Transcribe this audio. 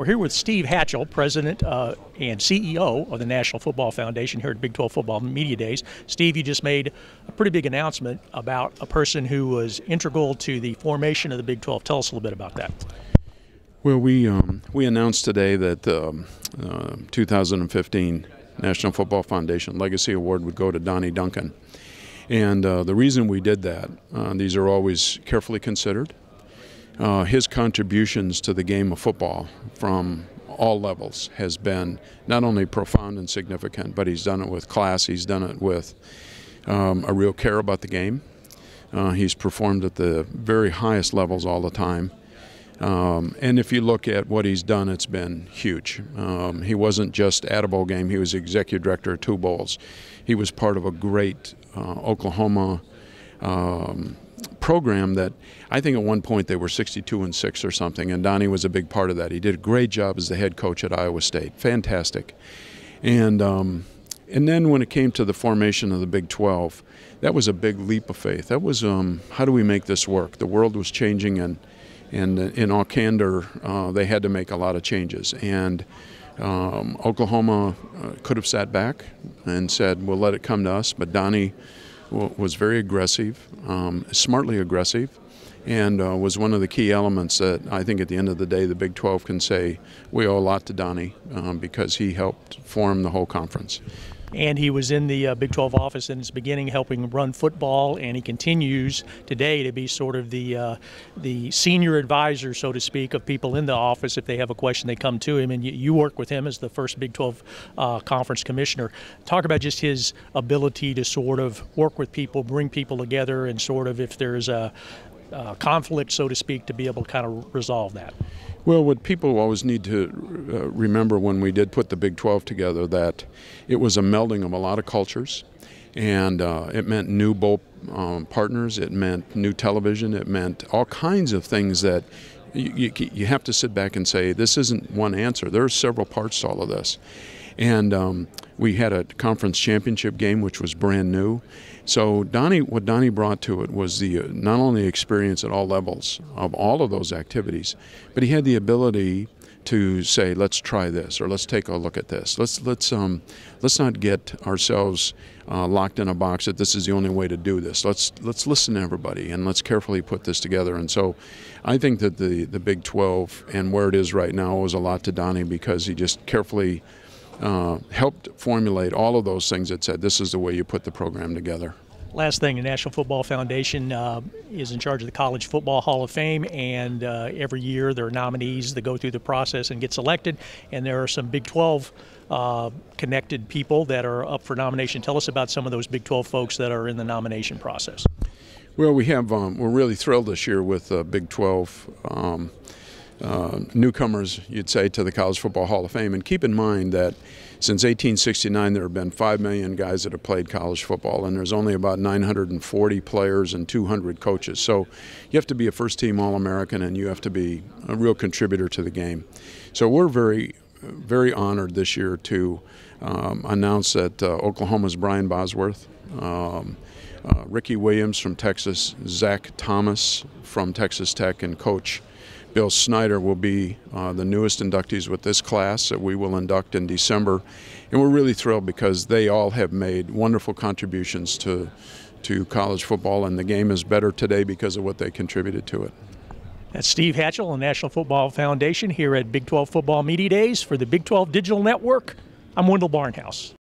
We're here with Steve Hatchell, President and CEO of the National Football Foundation here at Big 12 Football Media Days. Steve, you just made a pretty big announcement about a person who was integral to the formation of the Big 12. Tell us a little bit about that. Well, we announced today that the 2015 National Football Foundation Legacy Award would go to Donnie Duncan. And the reason we did that, these are always carefully considered. His contributions to the game of football from all levels has been not only profound and significant, but he's done it with class, he's done it with a real care about the game. He's performed at the very highest levels all the time. And if you look at what he's done, it's been huge. He wasn't just at a bowl game, he was executive director of 2 bowls. He was part of a great Oklahoma program that I think at one point they were 62-6 or something, and Donnie was a big part of that. He did a great job as the head coach at Iowa State. Fantastic. And then when it came to the formation of the Big 12, that was a big leap of faith. That was how do we make this work? The world was changing, and in all candor, they had to make a lot of changes. And Oklahoma could have sat back and said, we'll let it come to us, but Donnie was very aggressive, smartly aggressive, and was one of the key elements that I think at the end of the day the Big 12 can say we owe a lot to Donnie because he helped form the whole conference. And he was in the Big 12 office in its beginning helping run football, and he continues today to be sort of the senior advisor, so to speak, of people in the office. If they have a question, they come to him, and you work with him as the first Big 12 conference commissioner. Talk about just his ability to sort of work with people, bring people together, and sort of if there's a conflict, so to speak, to be able to kind of resolve that. Well, what people always need to remember when we did put the Big 12 together, that it was a melding of a lot of cultures, and it meant new bowl partners, it meant new television, it meant all kinds of things that you have to sit back and say, this isn't one answer. There are several parts to all of this. And we had a conference championship game, which was brand new. So what Donnie brought to it was the not only experience at all levels of all of those activities, but he had the ability to say, let's try this, or let's take a look at this. Let's not get ourselves locked in a box that this is the only way to do this. Let's listen to everybody and let's carefully put this together. And so I think that the Big 12 and where it is right now owes a lot to Donnie, because he just carefully helped formulate all of those things that said this is the way you put the program together. Last thing, the National Football Foundation is in charge of the College Football Hall of Fame, and every year there are nominees that go through the process and get selected, and there are some Big 12 connected people that are up for nomination. Tell us about some of those Big 12 folks that are in the nomination process. Well, we have we're really thrilled this year with Big 12 newcomers, you'd say, to the College Football Hall of Fame. And keep in mind that since 1869 there have been 5 million guys that have played college football, and there's only about 940 players and 200 coaches. So you have to be a first-team All-American, and you have to be a real contributor to the game. So we're very, very honored this year to announce that Oklahoma's Brian Bosworth, Ricky Williams from Texas, Zach Thomas from Texas Tech, and Coach Bill Snyder will be the newest inductees with this class that we will induct in December. And we're really thrilled because they all have made wonderful contributions to college football, and the game is better today because of what they contributed to it. That's Steve Hatchell, the National Football Foundation, here at Big 12 Football Media Days for the Big 12 Digital Network. I'm Wendell Barnhouse.